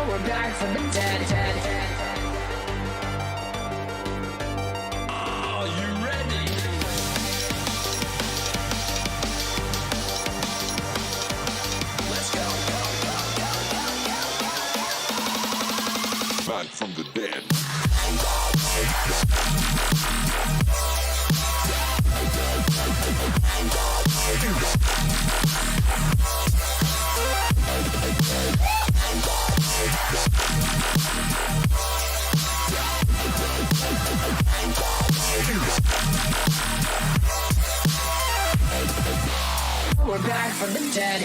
We're back from the dead. Are you ready? Let's go. Back from the dead. We're back from the dead.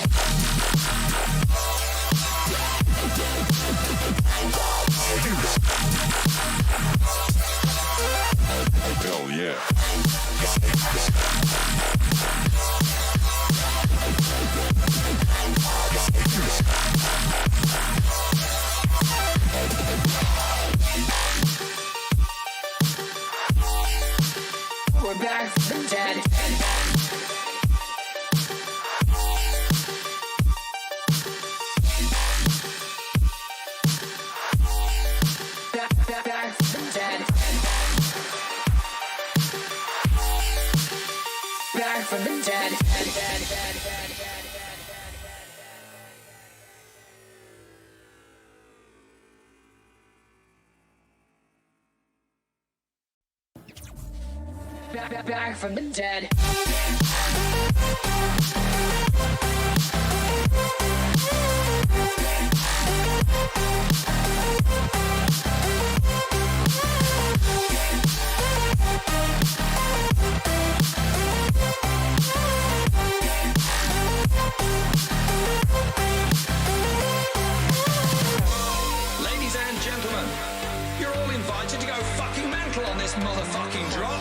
Hell yeah. We're back from the dead. Back from the dead. Back from the dead. Back from the dead. Ladies and gentlemen, you're all invited to go fucking mental on this motherfucking drop.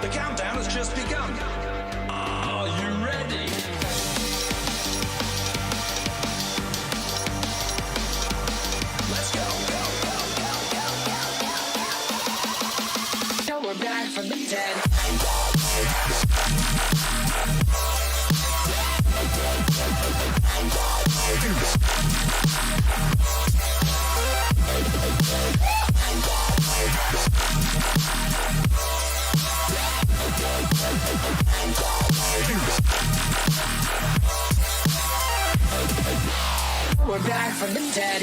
The countdown has just begun. Are you ready? Let's go. We're back from the dead. We're back from the dead.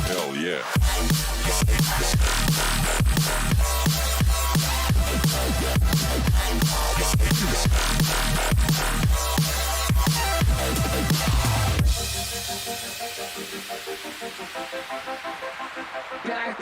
Hell yeah. Back.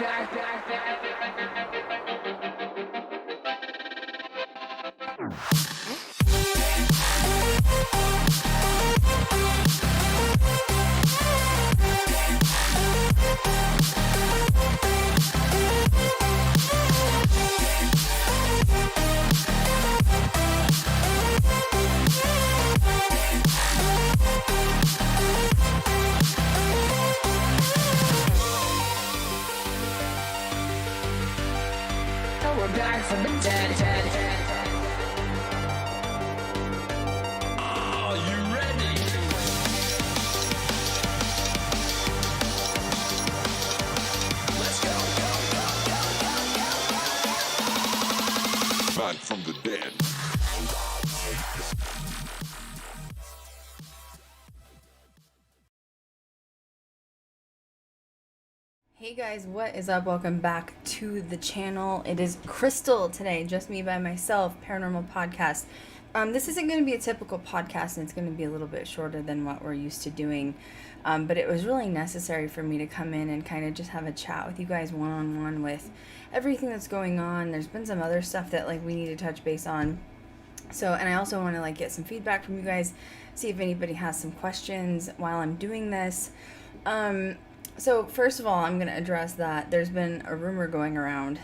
We're back from the dead. Are you ready? Let's go. Back from the dead. Hey guys, what is up? Welcome back to the channel. It is Krystal today, just me by myself, Paranormal Podcast. This isn't going to be a typical podcast, and it's going to be a little bit shorter than what we're used to doing. But it was really necessary for me to come in and kind of just have a chat with you guys one-on-one with everything that's going on. There's been some other stuff that like we need to touch base on. So, and I also want to like get some feedback from you guys, see if anybody has some questions while I'm doing this. So first of all, I'm going to address that there's been a rumor going around,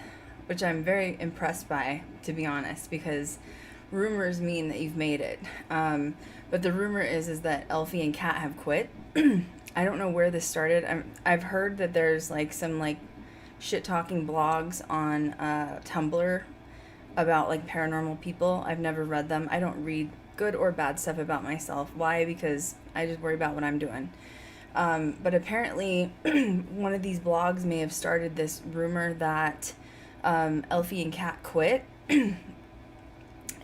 which I'm very impressed by, to be honest, because rumors mean that you've made it. But the rumor is that Elfie and Kat have quit. I don't know where this started. I've heard that there's like some like shit talking blogs on Tumblr about like paranormal people. I've never read them. I don't read good or bad stuff about myself. Why? Because I just worry about what I'm doing. But apparently one of these blogs may have started this rumor that Elfie and Kat quit.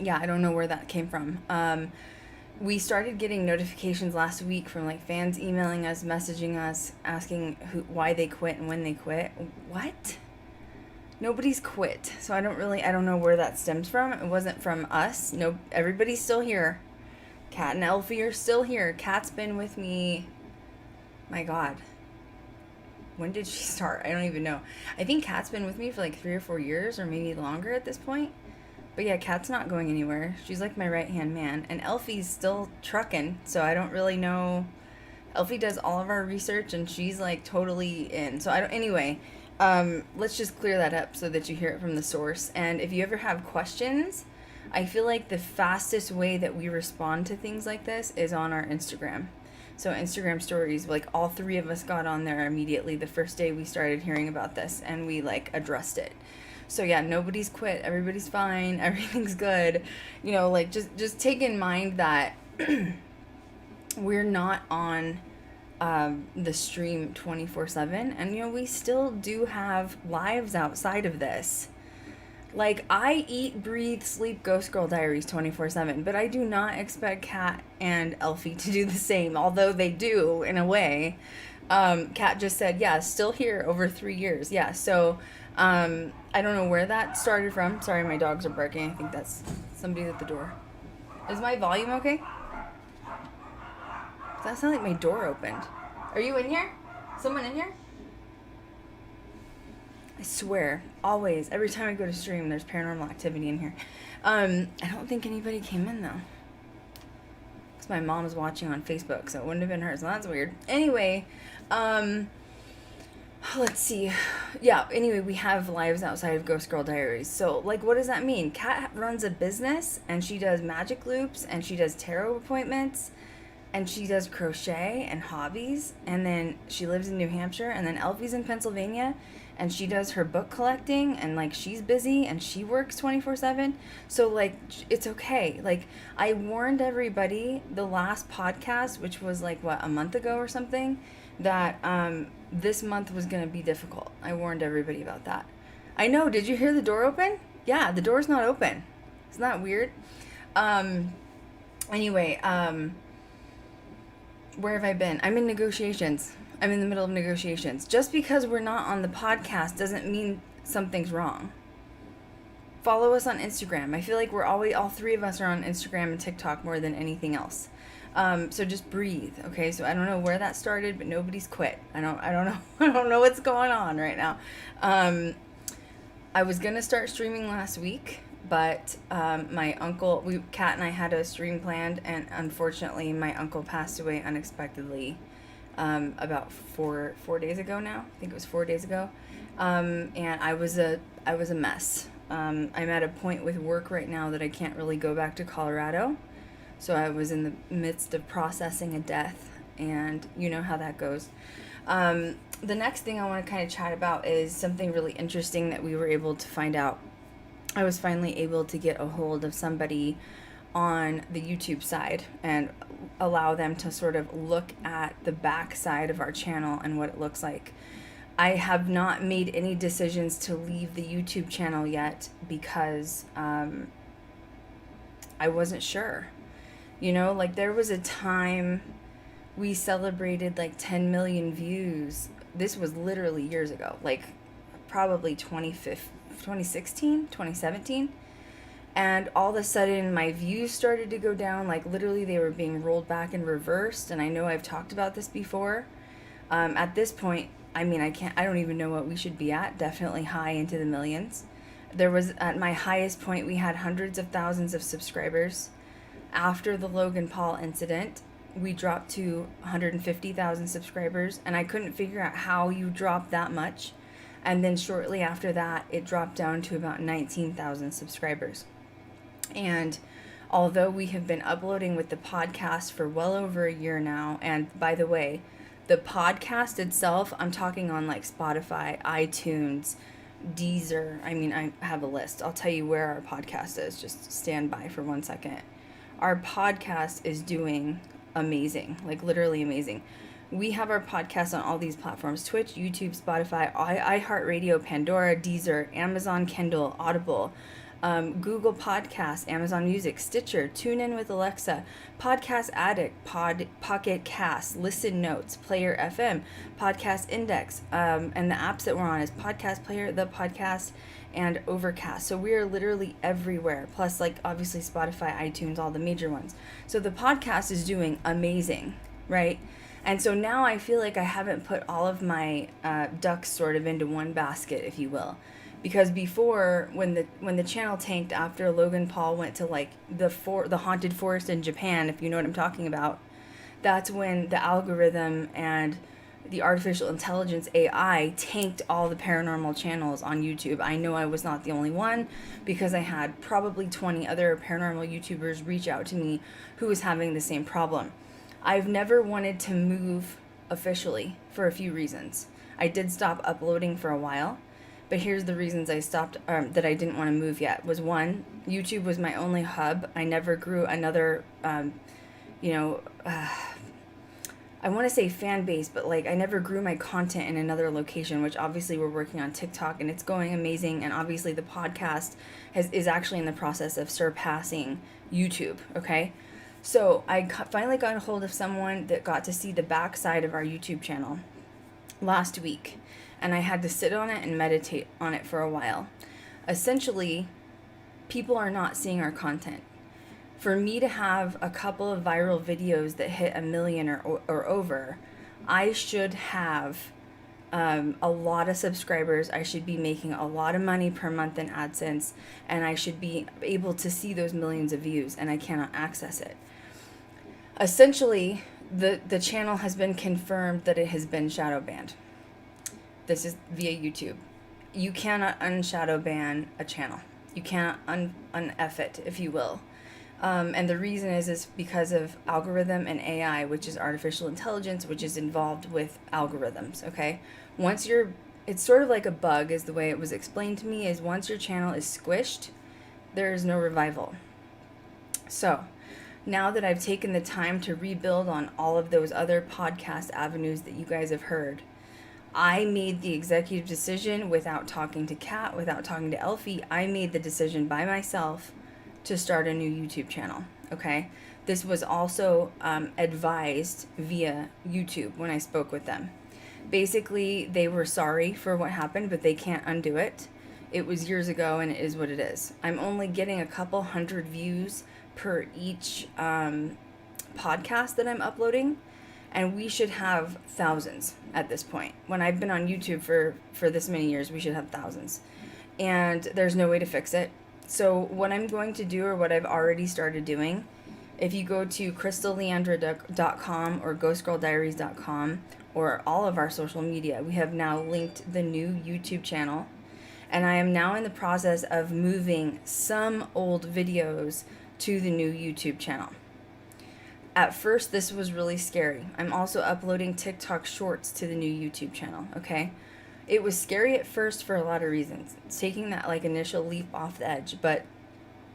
Yeah, I don't know where that came from. We started getting notifications last week from like fans emailing us, messaging us, asking why they quit and when they quit. What? Nobody's quit. So I don't know where that stems from. It wasn't from us. No, everybody's still here. Kat and Elfie are still here. Kat's been with me. My God. When did she start? I don't even know. I think Kat's been with me for like 3 or 4 years or maybe longer at this point. But yeah, Kat's not going anywhere. She's like my right-hand man. And Elfie's still trucking, so I don't really know. Elfie does all of our research, and she's like totally in. So anyway, let's just clear that up so that you hear it from the source. And if you ever have questions, I feel like the fastest way that we respond to things like this is on our Instagram. So Instagram stories, like all 3 of us got on there immediately the first day we started hearing about this, and we like addressed it. So yeah, nobody's quit. Everybody's fine. Everything's good. You know, like just take in mind that we're not on the stream 24/7, and you know we still do have lives outside of this. Like I eat, breathe, sleep, Ghost Girl Diaries 24/7, but I do not expect Kat and Elfie to do the same. Although they do in a way. Kat just said, yeah, still here over 3 years. Yeah, so. I don't know where that started from. Sorry, my dogs are barking. I think that's somebody at the door. Is my volume okay? Does that sound like my door opened? Are you in here? Someone in here? I swear, always, every time I go to stream, there's paranormal activity in here. I don't think anybody came in, though. Because my mom is watching on Facebook, so it wouldn't have been her, so that's weird. Anyway, let's see. Yeah, anyway, we have lives outside of Ghost Girl Diaries. So, like, what does that mean? Kat runs a business, and she does magic loops, and she does tarot appointments, and she does crochet and hobbies, and then she lives in New Hampshire, and then Elfie's in Pennsylvania, and she does her book collecting, and, like, she's busy, and she works 24/7. So, like, it's okay. Like, I warned everybody the last podcast, which was, like, what, a month ago or something, that, this month was going to be difficult. I warned everybody about that. I know. Did you hear the door open? Yeah, the door's not open. Isn't that weird? Anyway, where have I been? I'm in negotiations. I'm in the middle of negotiations. Just because we're not on the podcast doesn't mean something's wrong. Follow us on Instagram. I feel like all 3 of us are on Instagram and TikTok more than anything else. So just breathe, okay? So I don't know where that started, but nobody's quit. I don't know. I don't know what's going on right now. I was gonna start streaming last week, but my uncle, Kat and I had a stream planned, and unfortunately, my uncle passed away unexpectedly about four days ago now. I think it was 4 days ago, and I was a mess. I'm at a point with work right now that I can't really go back to Colorado. So I was in the midst of processing a death, and you know how that goes. The next thing I want to kind of chat about is something really interesting that we were able to find out. I was finally able to get a hold of somebody on the YouTube side and allow them to sort of look at the back side of our channel and what it looks like. I have not made any decisions to leave the YouTube channel yet because I wasn't sure. You know, like there was a time we celebrated like 10 million views. This was literally years ago, like probably 2016, 2017. And all of a sudden my views started to go down, like literally they were being rolled back and reversed. And I know I've talked about this before. At this point, I mean, I don't even know what we should be at. Definitely high into the millions. There was, at my highest point, we had hundreds of thousands of subscribers. After the Logan Paul incident, we dropped to 150,000 subscribers, and I couldn't figure out how you dropped that much. And then shortly after that, it dropped down to about 19,000 subscribers. And although we have been uploading with the podcast for well over a year now, and by the way, the podcast itself, I'm talking on like Spotify, iTunes, Deezer. I mean, I have a list. I'll tell you where our podcast is. Just stand by for 1 second. Our podcast is doing amazing, like literally amazing. We have our podcast on all these platforms: Twitch, YouTube, Spotify, iHeartRadio, Pandora, Deezer, Amazon Kindle, Audible, Google Podcasts, Amazon Music, Stitcher, TuneIn with Alexa, Podcast Addict, Pocket Cast, Listen Notes, Player FM, Podcast Index, and the apps that we're on is Podcast Player, The Podcast, and Overcast. So we are literally everywhere, plus like obviously Spotify, iTunes, all the major ones. So the podcast is doing amazing, right? And so now I feel like I haven't put all of my ducks sort of into one basket, if you will. Because before, when the channel tanked after Logan Paul went to like the haunted forest in Japan, if you know what I'm talking about, that's when the algorithm and the artificial intelligence AI tanked all the paranormal channels on YouTube. I know I was not the only one, because I had probably 20 other paranormal YouTubers reach out to me who was having the same problem. I've never wanted to move officially for a few reasons. I did stop uploading for a while. But here's the reasons I stopped, that I didn't want to move yet. Was one, YouTube was my only hub. I never grew another, I want to say fan base, but like I never grew my content in another location, which obviously we're working on TikTok and it's going amazing. And obviously the podcast is actually in the process of surpassing YouTube, okay? So I finally got a hold of someone that got to see the backside of our YouTube channel last week. And I had to sit on it and meditate on it for a while. Essentially, people are not seeing our content. For me to have a couple of viral videos that hit 1 million or over, I should have a lot of subscribers. I should be making a lot of money per month in AdSense, and I should be able to see those millions of views, and I cannot access it. Essentially, the channel has been confirmed that it has been shadow banned. This is via YouTube. You cannot unshadow ban a channel. You cannot un-F it, if you will. And the reason is because of algorithm and AI, which is artificial intelligence, which is involved with algorithms, okay? It's sort of like a bug, is the way it was explained to me, is once your channel is squished, there is no revival. So, now that I've taken the time to rebuild on all of those other podcast avenues that you guys have heard, I made the executive decision without talking to Kat, without talking to Elfie. I made the decision by myself to start a new YouTube channel, okay? This was also advised via YouTube when I spoke with them. Basically, they were sorry for what happened, but they can't undo it. It was years ago, and it is what it is. I'm only getting a couple hundred views per each podcast that I'm uploading. And we should have thousands at this point. When I've been on YouTube for this many years, we should have thousands. And there's no way to fix it. So what I'm going to do, or what I've already started doing, if you go to KrystalLeandra.com or GhostGirlDiaries.com or all of our social media, we have now linked the new YouTube channel. And I am now in the process of moving some old videos to the new YouTube channel. At first, this was really scary. I'm also uploading TikTok shorts to the new YouTube channel, okay? It was scary at first for a lot of reasons. It's taking that like initial leap off the edge, but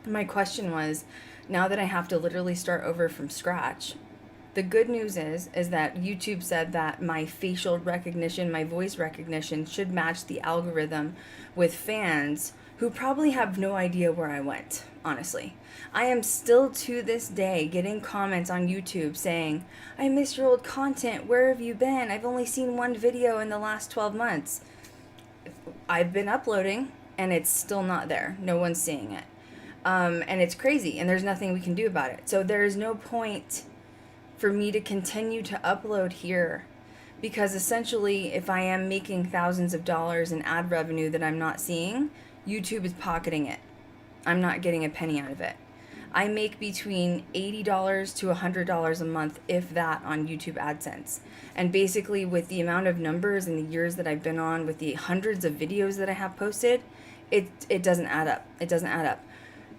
my question was, now that I have to literally start over from scratch, the good news is that YouTube said that my facial recognition, my voice recognition should match the algorithm with fans who probably have no idea where I went, honestly. I am still to this day getting comments on YouTube saying, I miss your old content, where have you been? I've only seen one video in the last 12 months. I've been uploading and it's still not there. No one's seeing it. And it's crazy, and there's nothing we can do about it. So there is no point for me to continue to upload here, because essentially if I am making thousands of dollars in ad revenue that I'm not seeing, YouTube is pocketing it. I'm not getting a penny out of it. I make between $80 to $100 a month, if that, on YouTube AdSense. And basically with the amount of numbers and the years that I've been on, with the hundreds of videos that I have posted, it doesn't add up. It doesn't add up.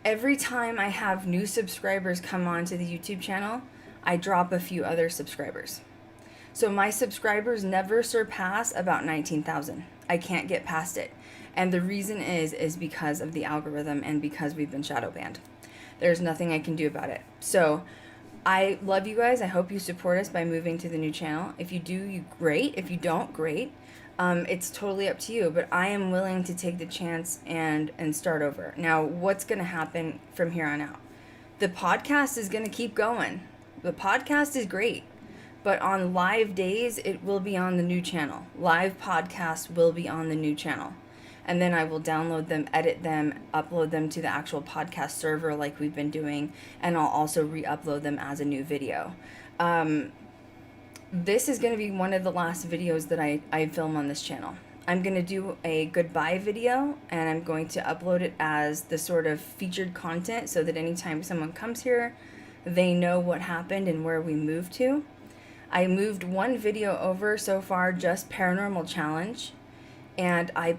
Every time I have new subscribers come onto the YouTube channel, I drop a few other subscribers. So my subscribers never surpass about 19,000. I can't get past it. And the reason is because of the algorithm and because we've been shadow banned. There's nothing I can do about it. So I love you guys. I hope you support us by moving to the new channel. If you do, you great. If you don't, great. It's totally up to you, but I am willing to take the chance and start over. Now, what's going to happen from here on out? The podcast is going to keep going. The podcast is great, but on live days, it will be on the new channel. Live podcasts will be on the new channel. And then I will download them, edit them, upload them to the actual podcast server like we've been doing, and I'll also re-upload them as a new video. This is going to be one of the last videos that I film on this channel. I'm going to do a goodbye video, and I'm going to upload it as the sort of featured content so that anytime someone comes here, they know what happened and where we moved to. I moved one video over so far, just Paranormal Challenge, and I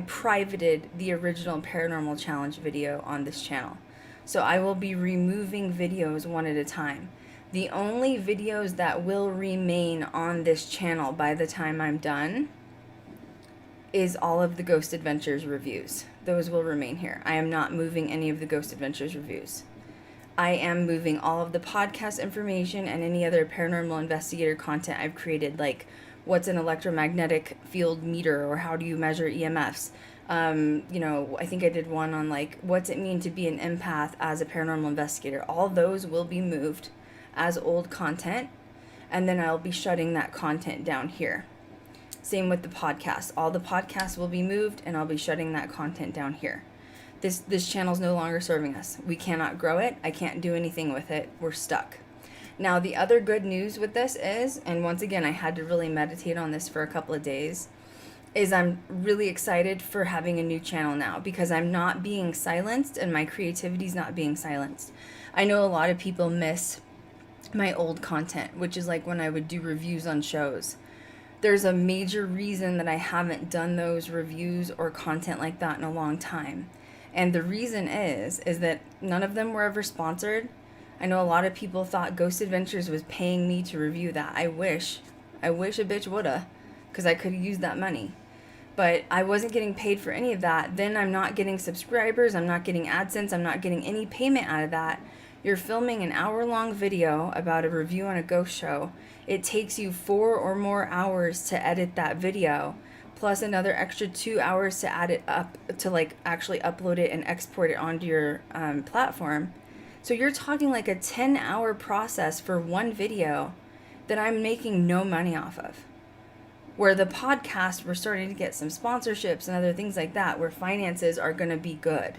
privated the original Paranormal Challenge video on this channel. So I will be removing videos one at a time. The only videos that will remain on this channel by the time I'm done is all of the Ghost Adventures reviews. Those will remain here. I am not moving any of the Ghost Adventures reviews. I am moving all of the podcast information and any other paranormal investigator content I've created, like what's an electromagnetic field meter, or how do you measure EMFs. I think I did one on like what's it mean to be an empath as a paranormal investigator. All those will be moved as old content, and then I'll be shutting that content down here. Same with the podcast. All the podcasts will be moved, and I'll be shutting that content down here. This channel's no longer serving us. We cannot grow it. I can't do anything with it. We're stuck. Now, the other good news with this is, and once again, I had to really meditate on this for a couple of days, is I'm really excited for having a new channel now, because I'm not being silenced and my creativity's not being silenced. I know a lot of people miss my old content, which is like when I would do reviews on shows. There's a major reason that I haven't done those reviews or content like that in a long time. And the reason is that none of them were ever sponsored. I know a lot of people thought Ghost Adventures was paying me to review that. I wish a bitch woulda, because I could have used that money. But I wasn't getting paid for any of that. Then I'm not getting subscribers, I'm not getting AdSense, I'm not getting any payment out of that. You're filming an hour-long video about a review on a ghost show. It takes you 4 or more hours to edit that video, plus another extra 2 hours to add it up, to like actually upload it and export it onto your platform. So you're talking like a 10-hour process for one video that I'm making no money off of. Where the podcast, we're starting to get some sponsorships and other things like that, where finances are going to be good.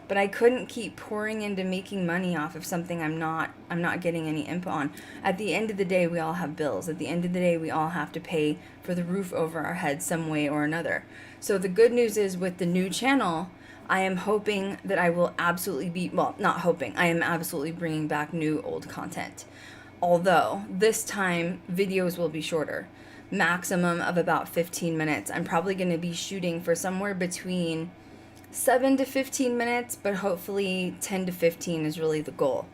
But I couldn't keep pouring into making money off of something I'm not getting any input on. At the end of the day, we all have bills. At the end of the day, we all have to pay for the roof over our heads some way or another. So the good news is, with the new channel, I am hoping that I will absolutely be, well, not hoping, I am absolutely bringing back new old content. Although, this time, videos will be shorter. Maximum of about 15 minutes. I'm probably going to be shooting for somewhere between 7 to 15 minutes, but hopefully 10 to 15 is really the goal.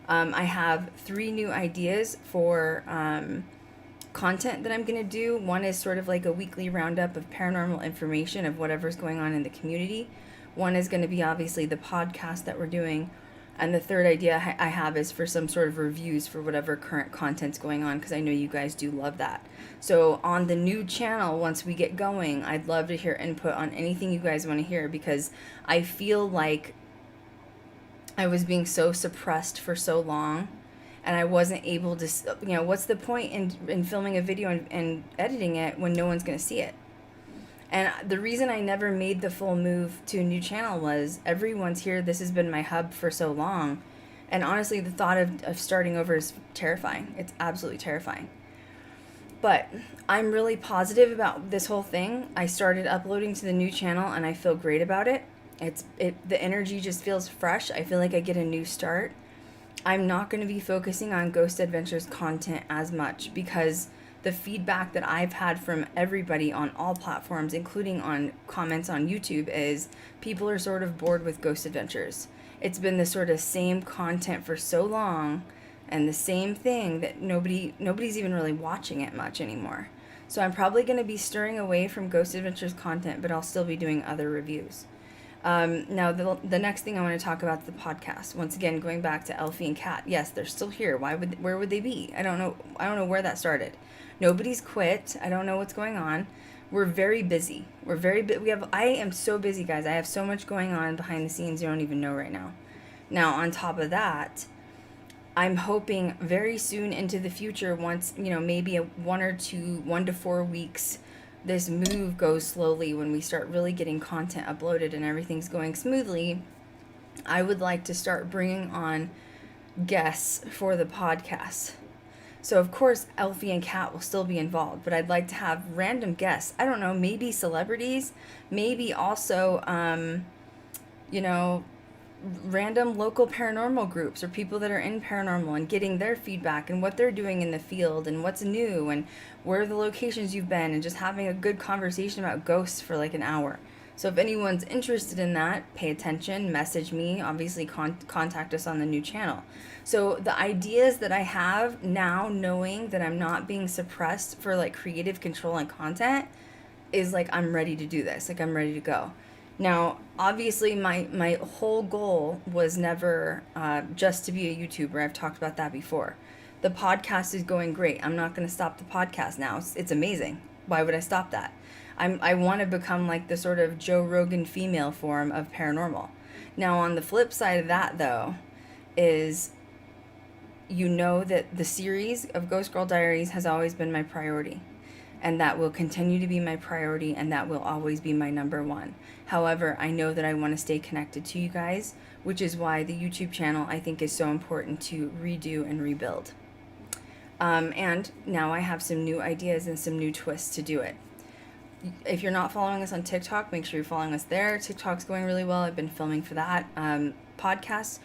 I have 3 new ideas for content that I'm going to do. One is sort of like a weekly roundup of paranormal information of whatever's going on in the community. One is going to be obviously the podcast that we're doing. And the third idea I have is for some sort of reviews for whatever current content's going on, because I know you guys do love that. So on the new channel, once we get going, I'd love to hear input on anything you guys want to hear, because I feel like I was being so suppressed for so long, and I wasn't able to, what's the point in filming a video and editing it when no one's going to see it? And the reason I never made the full move to a new channel was everyone's here. This has been my hub for so long. And honestly, the thought of starting over is terrifying. It's absolutely terrifying. But I'm really positive about this whole thing. I started uploading to the new channel and I feel great about it. The energy just feels fresh. I feel like I get a new start. I'm not going to be focusing on Ghost Adventures content as much because the feedback that I've had from everybody on all platforms, including on comments on YouTube, is people are sort of bored with Ghost Adventures. It's been the sort of same content for so long and the same thing that nobody's even really watching it much anymore. So I'm probably going to be stirring away from Ghost Adventures content, but I'll still be doing other reviews. Now, the next thing I want to talk about is the podcast. Once again, going back to Elfie and Kat. Yes, they're still here. Where would they be? I don't know where that started. Nobody's quit. I don't know what's going on. We're very busy. I am so busy, guys. I have so much going on behind the scenes you don't even know right now. Now, on top of that, I'm hoping very soon into the future, once, maybe 1 to 4 weeks, this move goes slowly when we start really getting content uploaded and everything's going smoothly, I would like to start bringing on guests for the podcast. So, of course, Elfie and Kat will still be involved, but I'd like to have random guests. I don't know, maybe celebrities, maybe also, random local paranormal groups or people that are in paranormal and getting their feedback and what they're doing in the field and what's new and where are the locations you've been, and just having a good conversation about ghosts for like an hour. So if anyone's interested in that, pay attention, message me, obviously contact us on the new channel. So the ideas that I have now, knowing that I'm not being suppressed for like creative control and content, is like I'm ready to do this, like I'm ready to go. Now, obviously, my whole goal was never just to be a YouTuber. I've talked about that before. The podcast is going great. I'm not going to stop the podcast now. It's amazing. Why would I stop that? I want to become like the sort of Joe Rogan female form of paranormal. Now, on the flip side of that, though, is that the series of Ghost Girl Diaries has always been my priority. And that will continue to be my priority, and that will always be my number one. However, I know that I want to stay connected to you guys, which is why the YouTube channel I think is so important to redo and rebuild. And now I have some new ideas and some new twists to do it. If you're not following us on TikTok, make sure you're following us there. TikTok's going really well. I've been filming for that. Podcasts.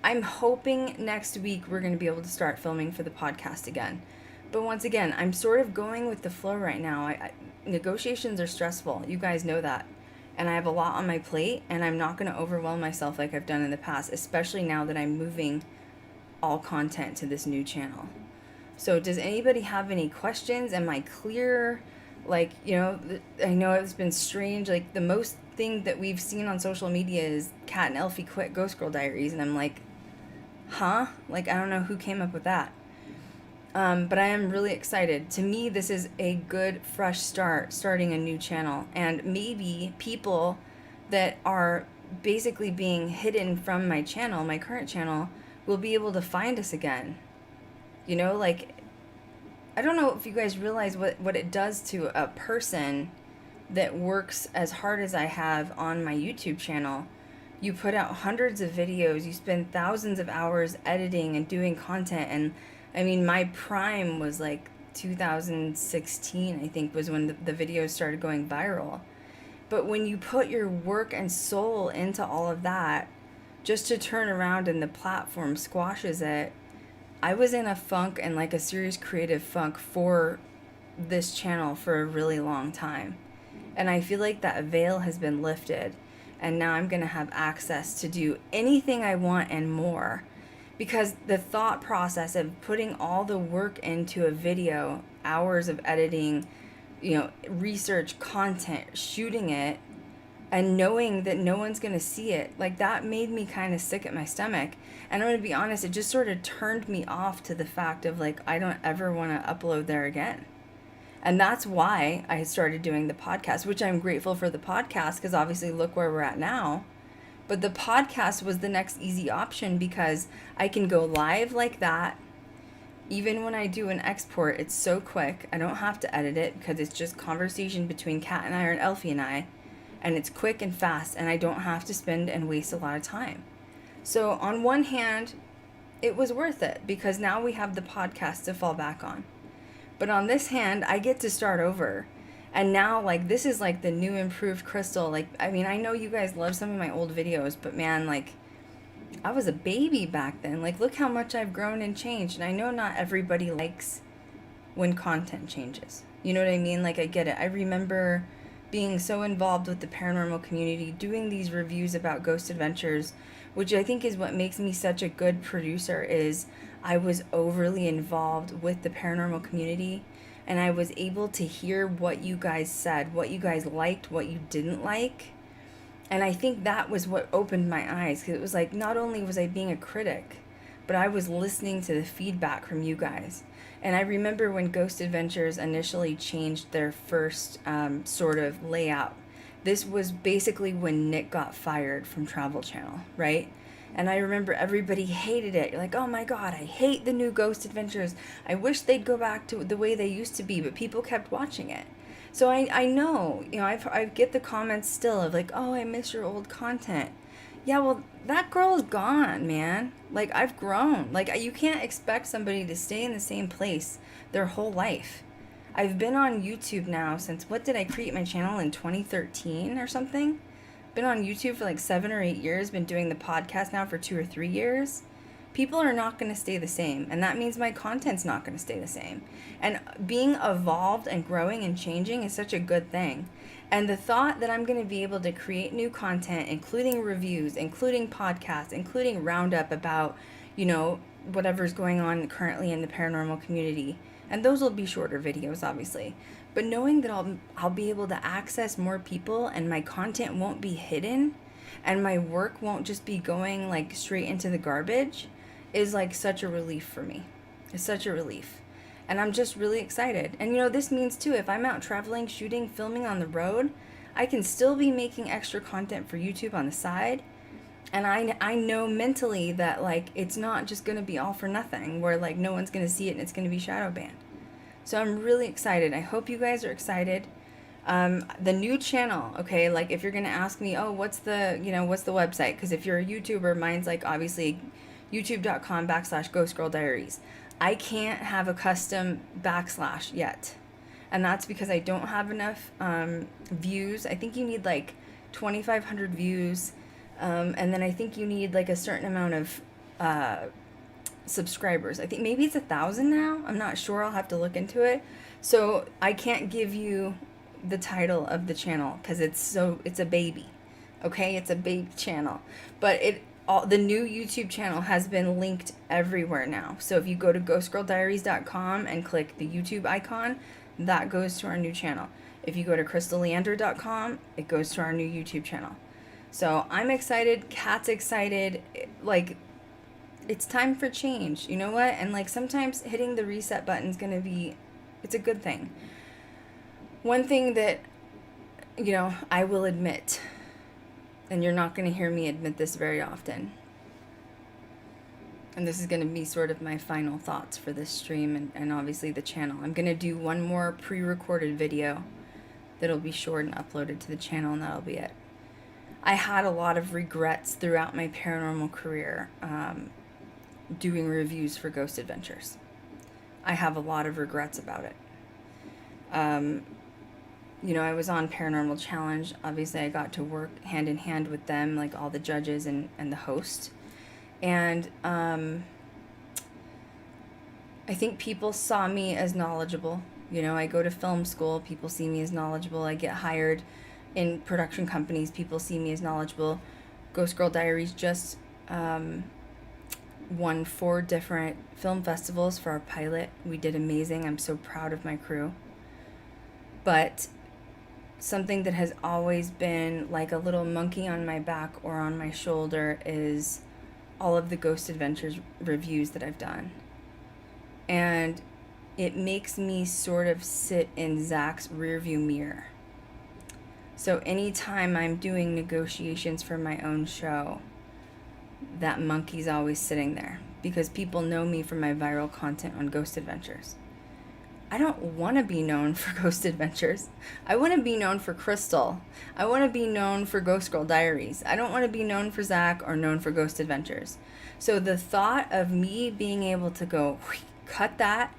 I'm hoping next week we're going to be able to start filming for the podcast again. But once again, I'm sort of going with the flow right now. Negotiations are stressful. You guys know that. And I have a lot on my plate, and I'm not going to overwhelm myself like I've done in the past, especially now that I'm moving all content to this new channel. So does anybody have any questions? Am I clear? I know it's been strange. Like, the most thing that we've seen on social media is Kat and Elfie quit Ghost Girl Diaries, and I'm like, huh? Like, I don't know who came up with that. But I am really excited. To me, this is a good, fresh start, starting a new channel. And maybe people that are basically being hidden from my channel, my current channel, will be able to find us again. I don't know if you guys realize what it does to a person that works as hard as I have on my YouTube channel. You put out hundreds of videos, you spend thousands of hours editing and doing content, and I mean, my prime was like 2016, I think, was when the videos started going viral. But when you put your work and soul into all of that, just to turn around and the platform squashes it, I was in a funk, and like a serious creative funk, for this channel for a really long time. And I feel like that veil has been lifted, and now I'm going to have access to do anything I want and more. Because the thought process of putting all the work into a video, hours of editing, research, content, shooting it, and knowing that no one's going to see it, like, that made me kind of sick at my stomach. And I'm going to be honest, it just sort of turned me off to the fact of, like, I don't ever want to upload there again. And that's why I started doing the podcast, which I'm grateful for the podcast, because obviously look where we're at now. But the podcast was the next easy option because I can go live like that, Even when I do an export, it's so quick. I don't have to edit it because it's just conversation between Kat and I or Elfie and I. And it's quick and fast, and I don't have to spend and waste a lot of time. So on one hand, it was worth it because now we have the podcast to fall back on. But on this hand, I get to start over. And now, like, this is like the new improved Krystal. Like, I mean, I know you guys love some of my old videos, but man, like, I was a baby back then. Like, look how much I've grown and changed. And I know not everybody likes when content changes. You know what I mean? Like, I get it. I remember being so involved with the paranormal community, doing these reviews about ghost adventures, which I think is what makes me such a good producer, is I was overly involved with the paranormal community, and I was able to hear what you guys said, what you guys liked, what you didn't like. And I think that was what opened my eyes, because it was like, not only was I being a critic, but I was listening to the feedback from you guys. And I remember when Ghost Adventures initially changed their first sort of layout. This was basically when Nick got fired from Travel Channel, right? And I remember everybody hated it. You're like, oh my God, I hate the new Ghost Adventures. I wish they'd go back to the way they used to be, but people kept watching it. So I know, you know, I get the comments still of like, oh, I miss your old content. Yeah, well, that girl is gone, man. Like, I've grown. Like, you can't expect somebody to stay in the same place their whole life. I've been on YouTube now since, what did I create my channel in 2013 or something? Been on YouTube for like 7 or 8 years, been doing the podcast now for 2 or 3 years. People are not going to stay the same, and that means my content's not going to stay the same. And being evolved and growing and changing is such a good thing. And the thought that I'm going to be able to create new content, including reviews, including podcasts, including roundup about, you know, whatever's going on currently in the paranormal community, and those will be shorter videos, obviously. But knowing that I'll be able to access more people, and my content won't be hidden, and my work won't just be going like straight into the garbage, is like such a relief for me. It's such a relief. And I'm just really excited. And you know, this means too, if I'm out traveling, shooting, filming on the road, I can still be making extra content for YouTube on the side. And I know mentally that like it's not just going to be all for nothing, where like no one's going to see it and it's going to be shadow banned. So I'm really excited. I hope you guys are excited. The new channel, okay, like if you're going to ask me, oh, what's the website? Because if you're a YouTuber, mine's like obviously youtube.com/ghostgirldiaries. I can't have a custom / yet. And that's because I don't have enough views. I think you need like 2,500 views. And then I think you need like a certain amount of subscribers. I think maybe it's 1,000 now. I'm not sure. I'll have to look into it. So I can't give you the title of the channel because it's a baby. Okay? It's a baby channel. But the new YouTube channel has been linked everywhere now. So if you go to ghostgirldiaries.com and click the YouTube icon, that goes to our new channel. If you go to krystalleandra.com, it goes to our new YouTube channel. So I'm excited. Kat's excited. Like, it's time for change. You know what? And like sometimes hitting the reset button is going to be, it's a good thing. One thing that, you know, I will admit, and you're not going to hear me admit this very often, and this is going to be sort of my final thoughts for this stream and obviously the channel. I'm going to do one more pre-recorded video that'll be short and uploaded to the channel, and that'll be it. I had a lot of regrets throughout my paranormal career doing reviews for Ghost Adventures. I have a lot of regrets about it. You know, I was on Paranormal Challenge. Obviously, I got to work hand in hand with them, like all the judges and the host. And I think people saw me as knowledgeable. You know, I go to film school. People see me as knowledgeable. I get hired in production companies. People see me as knowledgeable. Ghost Girl Diaries just won 4 different film festivals for our pilot. We did amazing. I'm so proud of my crew. But something that has always been like a little monkey on my back or on my shoulder is all of the Ghost Adventures reviews that I've done. And it makes me sort of sit in Zach's rearview mirror. So anytime I'm doing negotiations for my own show, that monkey's always sitting there because people know me from my viral content on Ghost Adventures. I don't want to be known for Ghost Adventures. I want to be known for Krystal. I want to be known for Ghost Girl Diaries. I don't want to be known for Zach or known for Ghost Adventures. So the thought of me being able to go cut that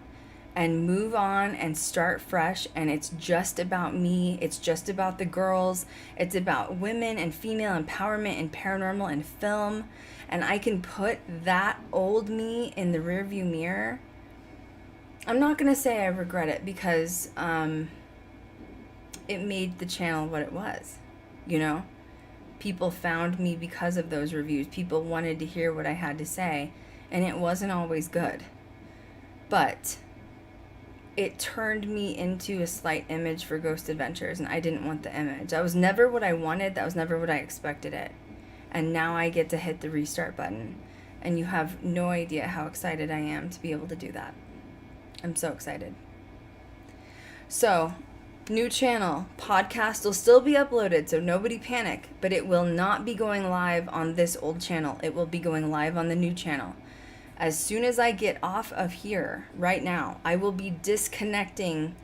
and move on and start fresh, and it's just about me, it's just about the girls, it's about women and female empowerment and paranormal and film, and I can put that old me in the rearview mirror. I'm not going to say I regret it, because it made the channel what it was, you know? People found me because of those reviews. People wanted to hear what I had to say, and it wasn't always good. But it turned me into a slight image for Ghost Adventures, and I didn't want the image. That was never what I wanted. That was never what I expected it. And now I get to hit the restart button, and you have no idea how excited I am to be able to do that. I'm so excited. So, new channel, podcast will still be uploaded, so nobody panic, but it will not be going live on this old channel. It will be going live on the new channel. As soon as I get off of here right now, I will be disconnecting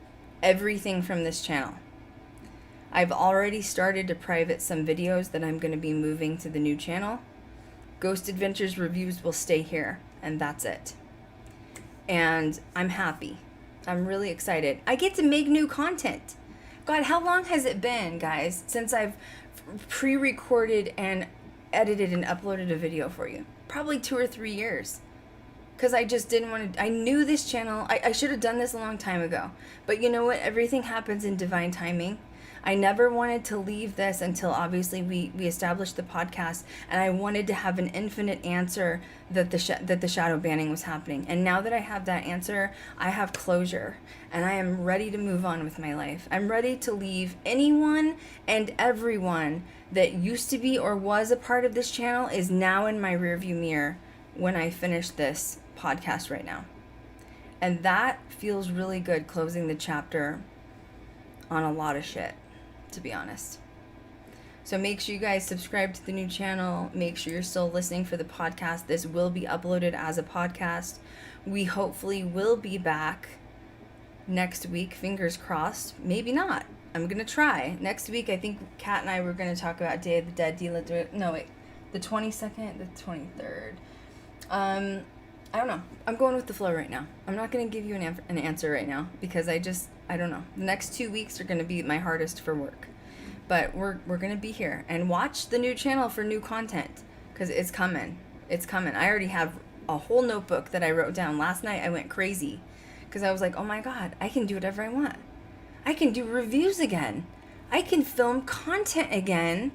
everything from this channel. I've already started to private some videos that I'm going to be moving to the new channel. Ghost Adventures reviews will stay here, and that's it. And I'm happy. I'm really excited. I get to make new content. God, how long has it been, guys, since I've pre-recorded and edited and uploaded a video for you? Probably 2 or 3 years. Because I just didn't want to, I knew this channel, I should have done this a long time ago. But you know what? Everything happens in divine timing. I never wanted to leave this until obviously we established the podcast, and I wanted to have an infinite answer that the shadow banning was happening. And now that I have that answer, I have closure, and I am ready to move on with my life. I'm ready to leave anyone and everyone that used to be or was a part of this channel is now in my rearview mirror when I finish this podcast right now. And that feels really good, closing the chapter on a lot of shit, to be honest. So make sure you guys subscribe to the new channel. Make sure you're still listening for the podcast. This will be uploaded as a podcast. We hopefully will be back next week. Fingers crossed. Maybe not. I'm going to try. Next week, I think Kat and I were going to talk about Day of the Dead. The 22nd, the 23rd. I don't know. I'm going with the flow right now. I'm not going to give you an answer right now, because I don't know. The next 2 weeks are going to be my hardest for work. But we're going to be here. And watch the new channel for new content, because it's coming. It's coming. I already have a whole notebook that I wrote down. Last night I went crazy, because I was like, oh my God, I can do whatever I want. I can do reviews again. I can film content again.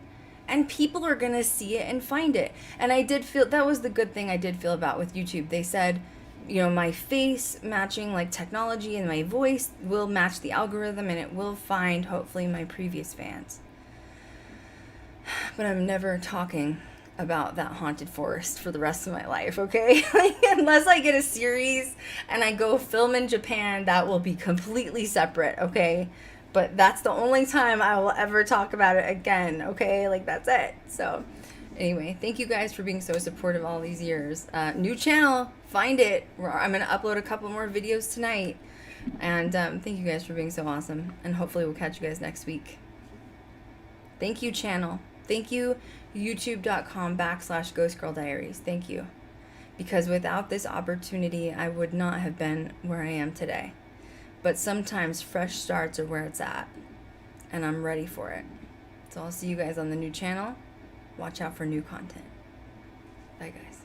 And people are going to see it and find it. And I did feel, that was the good thing I did feel about with YouTube. They said, you know, my face matching like technology and my voice will match the algorithm, and it will find hopefully my previous fans. But I'm never talking about that haunted forest for the rest of my life, okay? Like, unless I get a series and I go film in Japan, that will be completely separate, okay? But that's the only time I will ever talk about it again, okay? Like, that's it. So, anyway, thank you guys for being so supportive all these years. New channel, find it. I'm going to upload a couple more videos tonight. And thank you guys for being so awesome. And hopefully we'll catch you guys next week. Thank you, channel. Thank you, youtube.com/ghostgirldiaries. Thank you. Because without this opportunity, I would not have been where I am today. But sometimes fresh starts are where it's at, and I'm ready for it. So I'll see you guys on the new channel. Watch out for new content. Bye, guys.